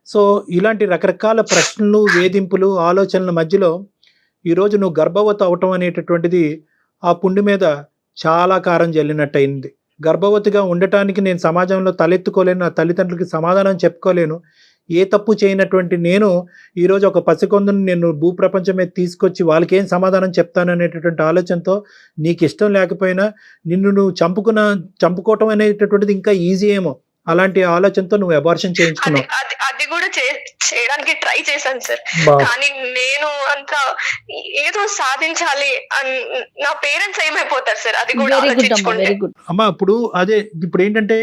సో ఇలాంటి రకరకాల ప్రశ్నలు, వేధింపులు, ఆలోచనల మధ్యలో ఈరోజు నువ్వు గర్భవతి అవటం అనేటటువంటిది ఆ పుండి మీద చాలా కారం జల్లినట్టయింది. గర్భవతిగా ఉండటానికి నేను సమాజంలో తలెత్తుకోలేను, నా తల్లిదండ్రులకి సమాధానం చెప్పుకోలేను. ఏ తప్పు చేయనటువంటి నేను ఈరోజు ఒక పసికొందుని నేను భూప్రపంచం మీద తీసుకొచ్చి వాళ్ళకి ఏం సమాధానం చెప్తాను అనేటటువంటి ఆలోచనతో, నీకు ఇష్టం లేకపోయినా నిన్ను నువ్వు చంపుకోవటం అనేటటువంటిది ఇంకా ఈజీ ఏమో, అలాంటి ఆలోచనతో నువ్వు అబార్షన్ చేయించుకున్నావు. అది కూడా చేయడానికి ట్రై చేశాను సార్, కానీ నేను అంత ఏదో సాధించాలి నా పేరెంట్స్ ఏమైపోతారు సార్, అది కూడా ఆలోచించుకోండి అమ్మా. ఇప్పుడు ఏంటంటే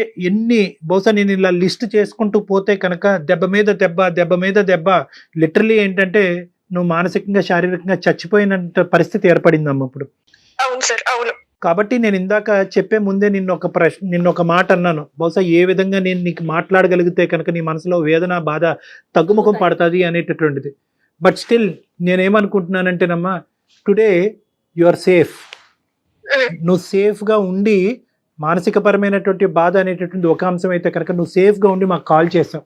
బహుశా నేను ఇలా లిస్ట్ చేసుకుంటూ పోతే కనుక దెబ్బ మీద దెబ్బ, దెబ్బ మీద దెబ్బ, లిటరలీ ఏంటంటే నువ్వు మానసికంగా, శారీరకంగా చచ్చిపోయినంత పరిస్థితి ఏర్పడిందమ్మా ఇప్పుడు. అవును సార్, అవును. కాబట్టి నేను ఇందాక చెప్పే ముందే నిన్న ఒక మాట అన్నాను. బహుశా ఏ విధంగా నేను నీకు మాట్లాడగలిగితే కనుక నీ మనసులో వేదన, బాధ తగ్గుముఖం పడుతుంది అనేటటువంటిది. బట్ స్టిల్ నేనేమనుకుంటున్నానంటేనమ్మా, టుడే యు ఆర్ సేఫ్. నువ్వు సేఫ్గా ఉండి, మానసిక పరమైనటువంటి బాధ అనేటటువంటి ఒక అంశం అయితే కనుక నువ్వు సేఫ్గా ఉండి మాకు కాల్ చేసావు.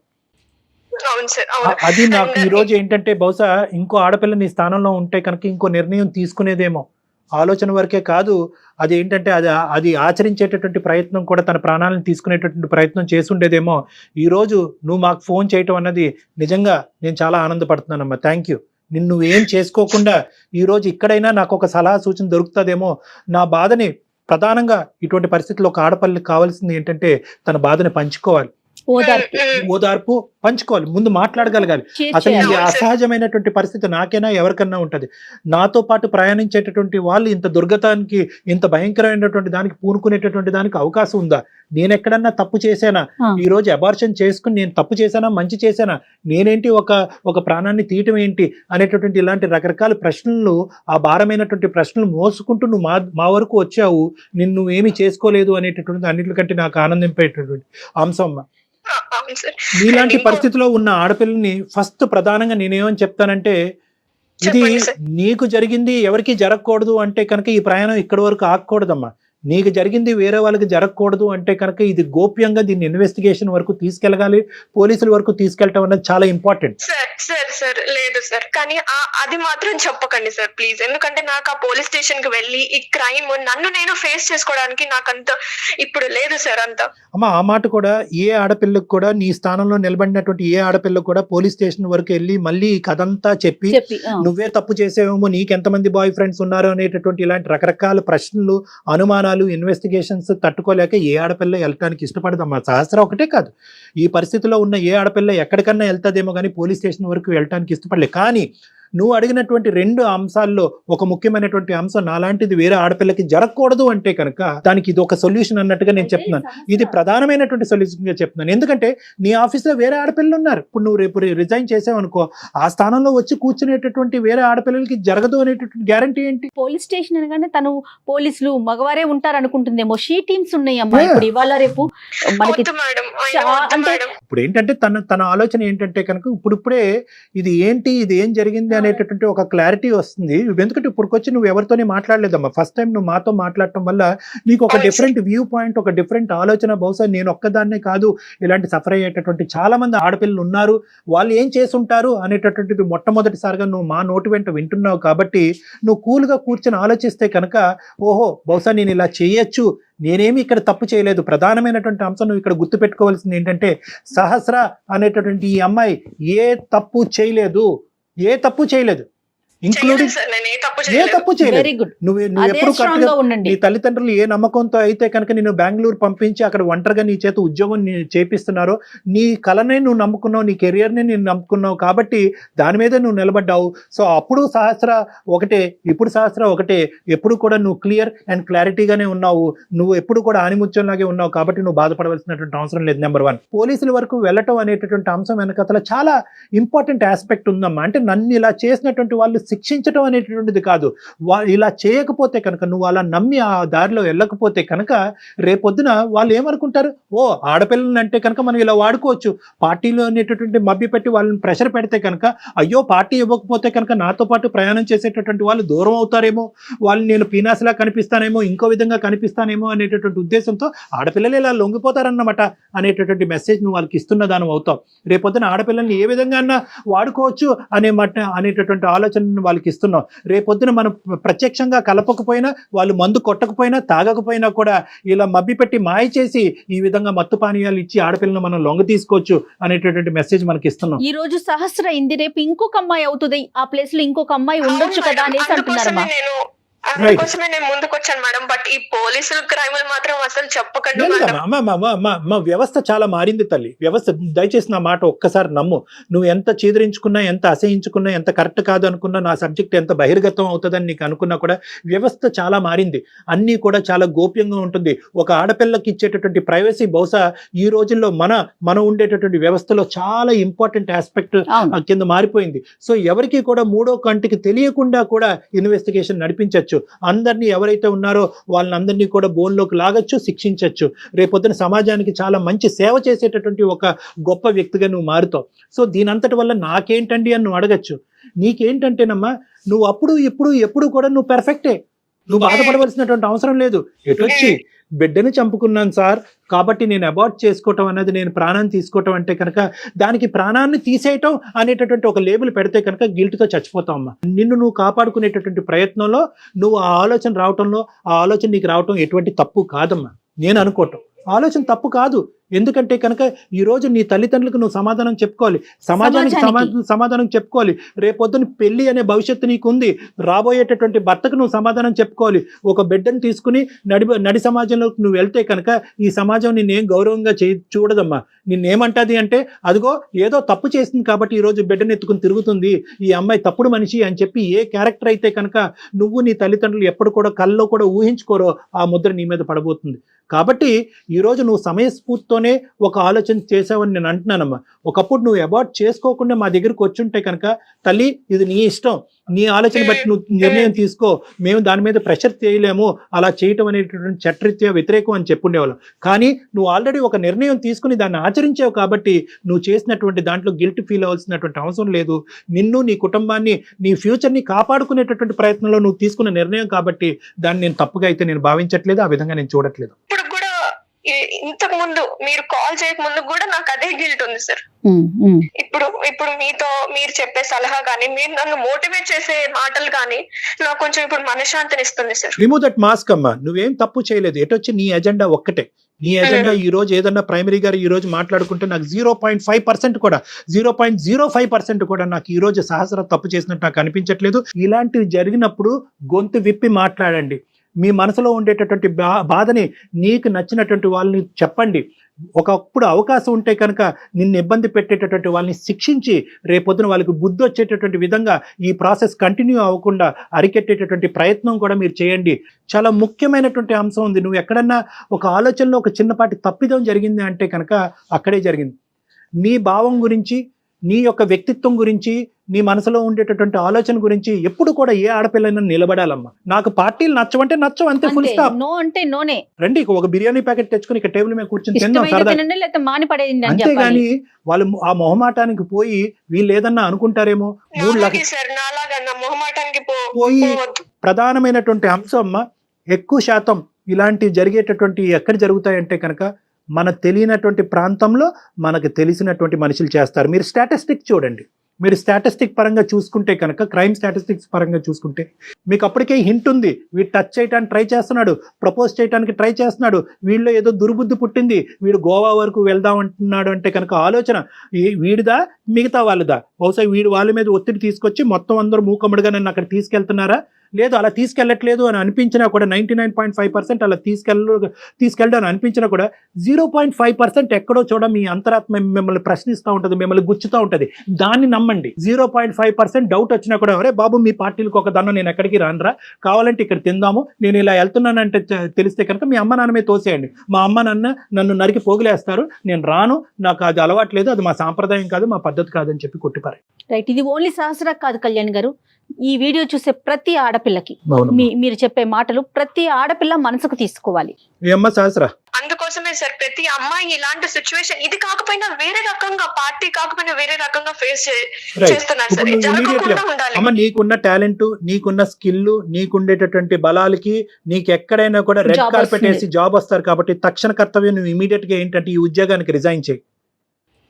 అది నాకు ఈరోజు ఏంటంటే బహుశా ఇంకో ఆడపిల్ల నీ స్థానంలో ఉంటే కనుక ఇంకో నిర్ణయం తీసుకునేదేమో, ఆలోచన వరకే కాదు, అది ఏంటంటే అది ఆచరించేటటువంటి ప్రయత్నం కూడా, తన ప్రాణాలను తీసుకునేటటువంటి ప్రయత్నం చేసుండేదేమో. ఈరోజు నువ్వు మాకు ఫోన్ చేయటం అన్నది నిజంగా నేను చాలా ఆనందపడుతున్నానమ్మా. Thank you. నిన్ను ఏం చేసుకోకుండా ఈరోజు ఇక్కడైనా నాకు ఒక సలహా సూచన దొరుకుతుందేమో. నా బాధని ప్రధానంగా ఇటువంటి పరిస్థితుల్లో ఒక ఆడపల్లికి కావాల్సింది ఏంటంటే తన బాధని పంచుకోవాలి, ఓదార్పు పంచుకోవాలి, ముందు మాట్లాడగలగాలి. అసలు ఈ అసహజమైనటువంటి పరిస్థితి నాకైనా ఎవరికన్నా ఉంటది. నాతో పాటు ప్రయాణించేటటువంటి వాళ్ళు ఇంత దుర్గతానికి, ఇంత భయంకరమైనటువంటి దానికి పూనుకునేటటువంటి దానికి అవకాశం ఉందా? నేను ఎక్కడన్నా తప్పు చేశానా? ఈ రోజు అబార్షన్ చేసుకుని నేను తప్పు చేశానా, మంచి చేశానా, నేనేంటి ఒక ప్రాణాన్ని తీయటం ఏంటి అనేటటువంటి ఇలాంటి రకరకాల ప్రశ్నలు, ఆ భారమైనటువంటి ప్రశ్నలు మోసుకుంటూ నువ్వు మా వరకు వచ్చావు. నిన్ను ఏమీ చేసుకోలేదు అనేటటువంటి అన్నిటికంటే నాకు ఆనందింపేటటువంటి అంశం. ఇలాంటి పరిస్థితిలో ఉన్న ఆడపిల్లని ఫస్ట్ ప్రధానంగా నేనేమని చెప్తానంటే, ఇది నీకు జరిగింది ఎవరికి జరగకూడదు అంటే కనుక ఈ ప్రయాణం ఇక్కడి వరకు ఆగకూడదమ్మా. నీకు జరిగింది వేరే వాళ్ళకి జరగకూడదు అంటే కనుక ఇది గోప్యంగా దీన్ని ఇన్వెస్టిగేషన్ వరకు తీసుకెళ్ళగాలి, పోలీసుల వరకు తీసుకెళ్ళటం అనేది చాలా ఇంపార్టెంట్. సార్ లేదు సార్, కానీ అది మాత్రం చెప్పకండి సార్ ప్లీజ్. ఎందుకంటే నాకు ఆ పోలీస్ స్టేషన్ కి వెళ్ళి ఈ క్రైమ్ నన్ను నేను ఫేస్ చేసుకోవడానికి నాకంత ఇప్పుడు లేదు సార్ అంతా. అమ్మా, ఆ మాట కూడా ఏ ఆడపిల్లకు కూడా, నీ స్థానంలో నిలబడినటువంటి ఏ ఆడపిల్లకు కూడా పోలీస్ స్టేషన్ వరకు వెళ్ళి మళ్ళీ ఈ కథంతా చెప్పి నువ్వే తప్పు చేసేవేమో, నీకెంతమంది బాయ్ ఫ్రెండ్స్ ఉన్నారు అనేటటువంటి ఇలాంటి రకరకాల ప్రశ్నలు, అనుమానాలు, ఇన్వెస్టిగేషన్స్ తట్టుకోలేక ఏ ఆడపిల్ల వెళ్ళటానికి ఇష్టపడదమ్మా. సహస్ర ఒకటే కాదు, ఈ పరిస్థితిలో ఉన్న ఏ ఆడపిల్ల ఎక్కడికన్నా వెళ్తాదేమో కానీ పోలీస్ స్టేషన్ వరకు వెళ్ళటానికి ఇష్టపడలే. కానీ నువ్వు అడిగినటువంటి రెండు అంశాల్లో ఒక ముఖ్యమైనటువంటి అంశం, నాలాంటిది వేరే ఆడపిల్లకి జరగకూడదు అంటే కనుక దానికి ఇది ఒక సొల్యూషన్ అన్నట్టుగా నేను చెప్తున్నాను. ఇది ప్రధానమైనటువంటి సొల్యూషన్గా చెప్తున్నాను. ఎందుకంటే నీ ఆఫీస్లో వేరే ఆడపిల్లలు ఉన్నారు. ఇప్పుడు నువ్వు రేపు రిజైన్ చేసావనుకో, ఆ స్థానంలో వచ్చి కూర్చునేటటువంటి వేరే ఆడపిల్లలకి జరగదు అనేటటువంటి గ్యారంటీ ఏంటి? పోలీస్ స్టేషన్ అనగానే తను పోలీసులు మగవారే ఉంటారు అనుకుంటుందేమో. షీ టీమ్స్ ఉన్నాయి అమ్మా ఇప్పుడు ఇవాళ రేపు మనకి. ఇప్పుడు ఏంటంటే తన ఆలోచన ఏంటంటే కనుక ఇప్పుడే ఇది ఏంటి, ఇది ఏం జరిగింది అనేటటువంటి ఒక క్లారిటీ వస్తుంది. ఎందుకంటే ఇప్పుడుకొచ్చి నువ్వు ఎవరితోనే మాట్లాడలేదమ్మా. ఫస్ట్ టైం నువ్వు మాతో మాట్లాడటం వల్ల నీకు ఒక డిఫరెంట్ వ్యూ పాయింట్, ఒక డిఫరెంట్ ఆలోచన. బహుశా నేను ఒక్కదాన్నే కాదు, ఇలాంటి సఫర్ అయ్యేటటువంటి చాలా మంది ఆడపిల్లలు ఉన్నారు, వాళ్ళు ఏం చేసుంటారు అనేటటువంటిది మొట్టమొదటిసారిగా నువ్వు మా నోటి వెంట వింటున్నావు. కాబట్టి నువ్వు కూల్గా కూర్చొని ఆలోచిస్తే కనుక, ఓహో బహుశా నేను ఇలా చేయొచ్చు, నేనేమి ఇక్కడ తప్పు చేయలేదు. ప్రధానమైనటువంటి అంశం నువ్వు ఇక్కడ గుర్తుపెట్టుకోవాల్సింది ఏంటంటే, సహస్ర అనేటటువంటి ఈ అమ్మాయి ఏ తప్పు చేయలేదు, ఇంక్లూడింగ్ ఏ తప్పు చేయలేదు. నువ్వు ఎప్పుడు కరెక్ట్గా నీ తల్లిదండ్రులు ఏ నమ్మకంతో అయితే కనుక నేను బెంగళూరు పంపించి అక్కడ ఒంటరిగా నీ చేత ఉద్యోగం చేపిస్తున్నారో, నీ కళనే నువ్వు నమ్ముకున్నావు, నీ కెరియర్ని నేను నమ్ముకున్నావు, కాబట్టి దాని మీద నువ్వు నిలబడ్డావు. సో అప్పుడు సహస్ర ఒకటే, ఇప్పుడు సహస్ర ఒకటే. ఎప్పుడు కూడా నువ్వు క్లియర్ అండ్ క్లారిటీగానే ఉన్నావు, నువ్వు ఎప్పుడు కూడా ఆనిముత్యంలాగే ఉన్నావు. కాబట్టి నువ్వు బాధపడవలసినటువంటి అవసరం లేదు. నెంబర్ 1, పోలీసుల వరకు వెళ్ళటం అనేటటువంటి అంశం వెనకతల చాలా ఇంపార్టెంట్ ఆస్పెక్ట్ ఉందమ్మా. అంటే నన్ను ఇలా చేసినటువంటి వాళ్ళు శిక్షించడం అనేటటువంటిది కాదు. ఇలా చేయకపోతే కనుక, నువ్వు అలా నమ్మి ఆ దారిలో వెళ్ళకపోతే కనుక రేపొద్దున వాళ్ళు ఏమనుకుంటారు, ఓ ఆడపిల్లలు అంటే కనుక మనం ఇలా వాడుకోవచ్చు. పార్టీలో అనేటటువంటి మభ్య పెట్టి వాళ్ళని ప్రెషర్ పెడితే కనుక, అయ్యో పార్టీ ఇవ్వకపోతే కనుక నాతో పాటు ప్రయాణం చేసేటటువంటి వాళ్ళు దూరం అవుతారేమో, వాళ్ళు నేను పీనాసిలా కనిపిస్తానేమో, ఇంకో విధంగా కనిపిస్తానేమో అనేటటువంటి ఉద్దేశంతో ఆడపిల్లలు ఇలా లొంగిపోతారన్నమాట అనేటటువంటి మెసేజ్ నువ్వు వాళ్ళకి ఇస్తున్న దానం అవుతావు. రేపొద్దున ఆడపిల్లల్ని ఏ విధంగా వాడుకోవచ్చు అనేటటువంటి ఆలోచనను వాళ్ళకి ఇస్తున్నావు. రేపొద్దున మనం ప్రత్యక్షంగా కలపకపోయినా, వాళ్ళు మందు కొట్టకపోయినా, తాగకపోయినా కూడా ఇలా మబ్బి పెట్టి మాయ చేసి ఈ విధంగా మత్తు పానీయాలు ఇచ్చి ఆడపిల్లను మనం లొంగ తీసుకోవచ్చు అనేటటువంటి మెసేజ్ మనకి ఇస్తున్నాం. ఈ రోజు సహస్ర ఇంది, రేపు ఇంకొక అమ్మాయి అవుతుంది, ఆ ప్లేస్ లో ఇంకొక అమ్మాయి ఉండొచ్చు కదా అనేసి అంటున్నారమ్మా. అందుకోసమే నేను ముందుకు వచ్చాను మేడం. బట్ ఈ పోలీసులు క్రైములు మాత్రం అసలు చెప్పకండి మేడం. మా వ్యవస్థ చాలా మారింది తల్లి. వ్యవస్థ, దయచేసి నా మాట ఒక్కసారి నమ్ము. నువ్వు ఎంత చీదరించుకున్నా, ఎంత అసహించుకున్నా, ఎంత కరెక్ట్ కాదు అనుకున్నా, నా సబ్జెక్ట్ ఎంత బహిర్గతం అవుతుందని నీకు అనుకున్నా కూడా వ్యవస్థ చాలా మారింది. అన్నీ కూడా చాలా గోప్యంగా ఉంటుంది. ఒక ఆడపిల్లకి ఇచ్చేటటువంటి ప్రైవసీ బహుశా ఈ రోజుల్లో మన ఉండేటటువంటి వ్యవస్థలో చాలా ఇంపార్టెంట్ ఆస్పెక్ట్ కింద మారిపోయింది. సో ఎవరికి కూడా మూడో కంటికి తెలియకుండా కూడా ఇన్వెస్టిగేషన్ నడిపించవచ్చు. అందరినీ ఎవరైతే ఉన్నారో వాళ్ళని అందరినీ కూడా బోన్లోకి లాగచ్చు, శిక్షించవచ్చు. రేపొద్దున సమాజానికి చాలా మంచి సేవ చేసేటటువంటి ఒక గొప్ప వ్యక్తిగా నువ్వు మారుతావు. సో దీనంతటి వల్ల నాకేంటండి అని నువ్వు అడగచ్చు. నీకేంటంటేనమ్మా, నువ్వు అప్పుడు ఎప్పుడు కూడా నువ్వు పెర్ఫెక్టే. నువ్వు బాధపడవలసినటువంటి అవసరం లేదు. ఎటొచ్చి బిడ్డని చంపుకున్నాను సార్ కాబట్టి నేను అబార్ట్ చేసుకోవటం అనేది, నేను ప్రాణాన్ని తీసుకోవటం అంటే కనుక దానికి ప్రాణాన్ని తీసేయటం అనేటటువంటి ఒక లేబుల్ పెడితే కనుక గిల్ట్తో చచ్చిపోతావమ్మా. నిన్ను నువ్వు కాపాడుకునేటటువంటి ప్రయత్నంలో నువ్వు ఆ ఆలోచన రావటంలో, ఆ ఆలోచన నీకు రావటం ఎటువంటి తప్పు కాదమ్మా. నేను అనుకోవటం ఆలోచన తప్పు కాదు. ఎందుకంటే కనుక ఈరోజు నీ తల్లిదండ్రులకు నువ్వు సమాధానం చెప్పుకోవాలి, సమాజానికి సమాధానం చెప్పుకోవాలి. రేపొద్దున పెళ్లి అనే భవిష్యత్తు నీకు ఉంది. రాబోయేటటువంటి భర్తకు నువ్వు సమాధానం చెప్పుకోవాలి. ఒక బిడ్డను తీసుకుని నడి సమాజంలోకి నువ్వు వెళ్తే కనుక ఈ సమాజం నిన్నేం గౌరవంగా చూడదమ్మా. నిన్నేమంటది అంటే, అదిగో ఏదో తప్పు చేసింది కాబట్టి ఈరోజు బిడ్డను ఎత్తుకుని తిరుగుతుంది, ఈ అమ్మాయి తప్పుడు మనిషి అని చెప్పి ఏ క్యారెక్టర్ అయితే కనుక నువ్వు నీ తల్లిదండ్రులు ఎప్పుడు కూడా కల్లో కూడా ఊహించుకోరో ఆ ముద్ర నీ మీద పడబోతుంది. కాబట్టి ఈరోజు నువ్వు సమయస్ఫూర్తితోనే ఒక ఆలోచన చేసావని నేను అంటున్నానమ్మా. ఒకప్పుడు నువ్వు అబార్ట్ చేసుకోకుండా మా దగ్గరకు వచ్చుంటే కనుక, తల్లి ఇది నీ ఇష్టం, నీ ఆలోచన బట్టి నువ్వు నిర్ణయం తీసుకో, మేము దాని మీద ప్రెషర్ చేయలేము, అలా చేయటం అనేటటువంటి చట్టరీత్యా వ్యతిరేకం అని చెప్పుండేవాళ్ళం. కానీ నువ్వు ఆల్రెడీ ఒక నిర్ణయం తీసుకుని దాన్ని ఆచరించావు కాబట్టి నువ్వు చేసినటువంటి దాంట్లో గిల్ట్ ఫీల్ అవ్వాల్సినటువంటి అవసరం లేదు. నిన్ను, నీ కుటుంబాన్ని, నీ ఫ్యూచర్ని కాపాడుకునేటటువంటి ప్రయత్నంలో నువ్వు తీసుకున్న నిర్ణయం కాబట్టి దాన్ని నేను తప్పుగా అయితే నేను భావించట్లేదు, ఆ విధంగా నేను చూడట్లేదు. ఇంతకు ముందు మీరు కాల్ చేయక ముందు కూడా నాకు అదే గిల్ట్ ఉంది సార్. ఇప్పుడు మీతో మీరు చెప్పే సలహా గానీ, మీరు నన్ను మోటివేట్ చేసే మాటలు కానీ నాకు కొంచెం ఇప్పుడు మనశ్శాంతిని ఇస్తుంది సార్. రిమూవ్ దట్ మాస్క్ అమ్మా. నువ్వేం తప్పు చేయలేదు. ఎటొచ్చి నీ ఎజెండా ఒక్కటే. నీ ఎజెండా ఈ రోజు ఏదన్నా ప్రైమరీ గారు ఈ రోజు మాట్లాడుకుంటే నాకు 0.5% కూడా 0.05% కూడా నాకు ఈ రోజు సహస్ర తప్పు చేసినట్టు నాకు అనిపించట్లేదు. ఇలాంటివి జరిగినప్పుడు గొంతు విప్పి మాట్లాడండి. మీ మనసులో ఉండేటటువంటి బాధని నీకు నచ్చినటువంటి వాళ్ళని చెప్పండి. ఒకప్పుడు అవకాశం ఉంటే కనుక నిన్ను ఇబ్బంది పెట్టేటటువంటి వాళ్ళని శిక్షించి రేపొద్దున వాళ్ళకి బుద్ధి వచ్చేటటువంటి విధంగా ఈ ప్రాసెస్ కంటిన్యూ అవ్వకుండా అరికెట్టేటటువంటి ప్రయత్నం కూడా మీరు చేయండి. చాలా ముఖ్యమైనటువంటి అంశం ఉంది. నువ్వు ఎక్కడన్నా ఒక ఆలోచనలో ఒక చిన్నపాటి తప్పిదం జరిగింది అంటే కనుక అక్కడే జరిగింది. నీ భావం గురించి, నీ యొక్క వ్యక్తిత్వం గురించి, నీ మనసులో ఉండేటటువంటి ఆలోచన గురించి ఎప్పుడు కూడా ఏ ఆడపిల్లైనా నిలబడాలమ్మా. నాకు పార్టీలు నచ్చవంటే నచ్చవు, అంతే, ఫుల్ స్టాప్. నో అంటే నోనే. రండి, ఒక బిర్యానీ ప్యాకెట్ తెచ్చుకుని ఇక్కడ టేబుల్ మీద కూర్చొని తిందాం సరదా. అంతేగాని వాళ్ళు ఆ మొహమాటానికి పోయి వీళ్ళు ఏదన్నా అనుకుంటారేమో 3 లక్షలు పోయి ప్రధానమైనటువంటి అంశం అమ్మా. ఎక్కువ శాతం ఇలాంటివి జరిగేటటువంటి ఎక్కడ జరుగుతాయంటే కనుక మన తెలియనటువంటి ప్రాంతంలో మనకు తెలిసినటువంటి మనుషులు చేస్తారు. మీరు స్టాటిస్టిక్ చూడండి. మీరు స్టాటిస్టిక్ పరంగా చూసుకుంటే కనుక, క్రైమ్ స్టాటిస్టిక్స్ పరంగా చూసుకుంటే మీకు అప్పటికే హింట్ ఉంది. వీడు టచ్ చేయడానికి ట్రై చేస్తున్నాడు, ప్రపోజ్ చేయడానికి ట్రై చేస్తున్నాడు, వీళ్ళలో ఏదో దుర్బుద్ధి పుట్టింది, వీడు గోవా వరకు వెళ్దాం అంటున్నాడు అంటే కనుక ఆలోచన వీడిదా మిగతా వాళ్ళదా? బహుశా వీడు వాళ్ళ మీద ఒత్తిడి తీసుకొచ్చి మొత్తం అందరూ మూకమ్మడిగా నన్ను అక్కడ తీసుకెళ్తున్నారా? లేదు, అలా తీసుకెళ్ళట్లేదు అని అనిపించినా కూడా 99.5% అలా తీసుకెళ్ళడం అని అనిపించినా కూడా 0.5% ఎక్కడో చూడ మీ అంతరాత్మ మిమ్మల్ని ప్రశ్నిస్తూ ఉంటుంది, మిమ్మల్ని గుచ్చుతూ ఉంటుంది. దాన్ని నమ్మండి. 0.5% డౌట్ వచ్చినా కూడా, అరే బాబు మీ పార్టీలకు ఒక దన్నం, నేను ఎక్కడికి రానురా, కావాలంటే ఇక్కడ తిందాము, నేను ఇలా వెళ్తున్నానంటే తెలిస్తే కనుక మీ అమ్మ నాన్నమే తోసేయండి. మా అమ్మ నాన్న నన్ను నరికి పోగులేస్తారు, నేను రాను, నాకు అది అలవాట్లేదు, అది మా సాంప్రదాయం కాదు, మా పద్ధతి కాదని చెప్పి కొట్టిపారు. రైట్. ఇది ఓన్లీ సహస్ర కాదు కళ్యాణ్ గారు, ఈ వీడియో చూసే ప్రతి ఆడపిల్లకి అవునమ్మా. మీరు చెప్పే మాటలు ప్రతి ఆడపిల్ల మనసుకు తీసుకోవాలి. ఏమ్మా సహస్ర? అందుకోసమే సార్ ప్రతి అమ్మాయి ఇలాంటి సిచ్యువేషన్ ఇది కాకపోయినా వేరే రకంగా పార్టీ కాకపోయినా వేరే రకంగా ఫేస్ Right. చేస్తున్నారు సార్. ఇప్పుడు ఇది నువ్వు జరగకుండా immediately- ఉండాలి. అమ్మ, నీకున్న టాలెంట్, నీకున్న స్కిల్, నీకుండేటటువంటి బలాలకి నీకు ఎక్కడైనా కూడా రెడ్ Job కార్పెట్ వస్తుంది. వేసి జాబ్ వస్తారు. కాబట్టి తక్షణ కర్తవ్యం నువ్వు ఇమీడియట్ గా ఏంటంటే ఈ ఉద్యోగానికి రిజైన్ చేయి.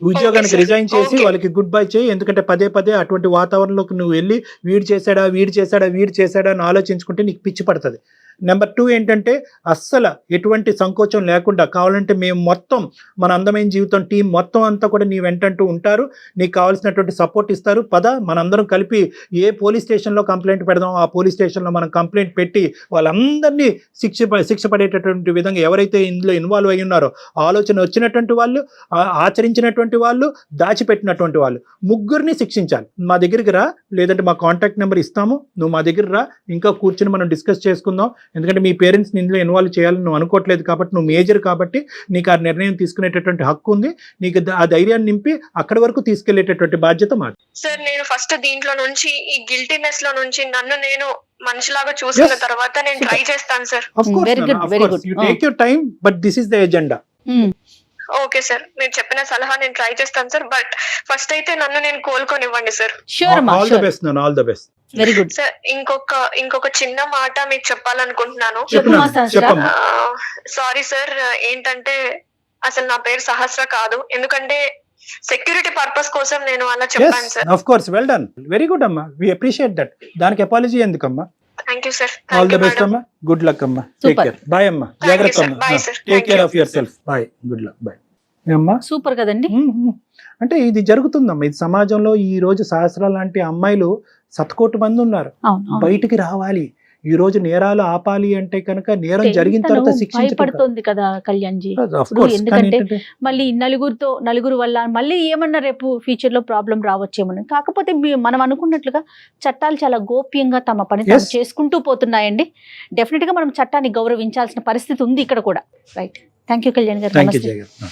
ఈ ఉద్యోగానికి sir. రిజైన్ చేసి Okay. వాళ్ళకి గుడ్ బై చేయి. ఎందుకంటే పదే పదే అటువంటి వాతావరణంలోకి నువ్వు వెళ్ళి వీడు చేశాడా అని ఆలోచించుకుంటే నీకు పిచ్చి పడుతుంది. నెంబర్ 2 ఏంటంటే అస్సలు ఎటువంటి సంకోచం లేకుండా కావాలంటే మేము మొత్తం మన అందమైన జీవితం టీం మొత్తం అంతా కూడా నీ వెంటంటూ ఉంటారు. నీకు కావాల్సినటువంటి సపోర్ట్ ఇస్తారు. మనందరం కలిపి ఏ పోలీస్ స్టేషన్లో కంప్లైంట్ పెడదాం, ఆ పోలీస్ స్టేషన్లో మనం కంప్లైంట్ పెట్టి వాళ్ళందరినీ శిక్ష పడేటటువంటి విధంగా ఎవరైతే ఇందులో ఇన్వాల్వ్ అయ్యి ఉన్నారో, ఆలోచన వచ్చినటువంటి వాళ్ళు, ఆచరించినటువంటి వాళ్ళు, దాచిపెట్టినటువంటి వాళ్ళు, ముగ్గురిని శిక్షించాలి. మా దగ్గరికి రా, లేదంటే మా కాంటాక్ట్ నెంబర్ ఇస్తాము, నువ్వు మా దగ్గర రా, ఇంకా కూర్చొని మనం డిస్కస్ చేసుకుందాం. ఎందుకంటే మీ పేరెంట్స్ని ఇందులో ఇన్వాల్వ్ చేయాలని నువ్వు అనుకోవట్లేదు కాబట్టి, నువ్వు మేజర్ కాబట్టి నీకు ఆ నిర్ణయం తీసుకునేటటువంటి హక్కు ఉంది. నీకు ఆ ధైర్యాన్ని నింపి అక్కడి వరకు తీసుకెళ్లేటటువంటి బాధ్యత మాది. సార్ నేను ఫస్ట్ దీంట్లో నుంచి ఈ గిల్టీనెస్ లో నుంచి నన్ను నేను మనిషిలాగా చూసుకున్న Yes. తర్వాత నేను Super. ట్రై చేస్తాను sir. Very good, very good. You take your time, but this is the agenda. Okay sir, మీరు చెప్పిన సలహా నేను ట్రై చేస్తాను సార్. బట్ ఫస్ట్ అయితే నన్ను నేను కోలుకొనివ్వండి సార్. షూర్ అమ్మా, All the best, Nana. All the best. Very good. Sir ఇంకొక చిన్న మాట మీకు చెప్పాలనుకుంటున్నాను. చెప్పమ్మా సహస్ర. చెప్పమ్మా. సారీ సార్, ఏంటంటే అసలు నా పేరు సహస్ర కాదు. ఎందుకంటే సెక్యూరిటీ పర్పస్ కోసం నేను అలా చెప్పాను Yes, sir. of course. Well done. Very good, అమ్మా. We appreciate that. దానికి అపాలజీ ఎందుకమ్మా? Thank you sir. All the best అమ్మా. గుడ్ లక్ అమ్మా. Take Super. కేర్. బాయ్ అమ్మా. Thank you, జాగ్రత్త sir. అమ్మా. Bye, sir. Take Thank care you. Of yourself. Bye. Good luck. Bye. అమ్మా. Super కదండి. అంటే ఇది జరుగుతుందమ్మా. ఇది సమాజంలో ఈ రోజు సహస్ర లాంటి అమ్మాయిలు శతకోటి మంది ఉన్నారు. అవును. బయటికి రావాలి. ఈ రోజు నేరాలు ఆపాలి అంటే కనుక నేరం జరిగిన తను తర్వాత శిక్షించడం. భయపడుతోంది కదా కళ్యాణ్జీ. Of course. ఎందుకంటే కానీ ఏంటంటే మళ్ళీ నలుగురు వల్ల మళ్ళీ ఏమన్నా రేపు ఫ్యూచర్ లో ప్రాబ్లం రావచ్చేమో. కాకపోతే మనం అనుకున్నట్లుగా చట్టాలు చాలా గోప్యంగా తమ పని తాము Yes. చేసుకుంటూ పోతున్నాయండి. డెఫినెట్ గా మనం చట్టాన్ని గౌరవించాల్సిన పరిస్థితి ఉంది ఇక్కడ కూడా. రైట్. థ్యాంక్ యూ కళ్యాణ్ గారు. థ్యాంక్ యూ నమస్తే. జగన్.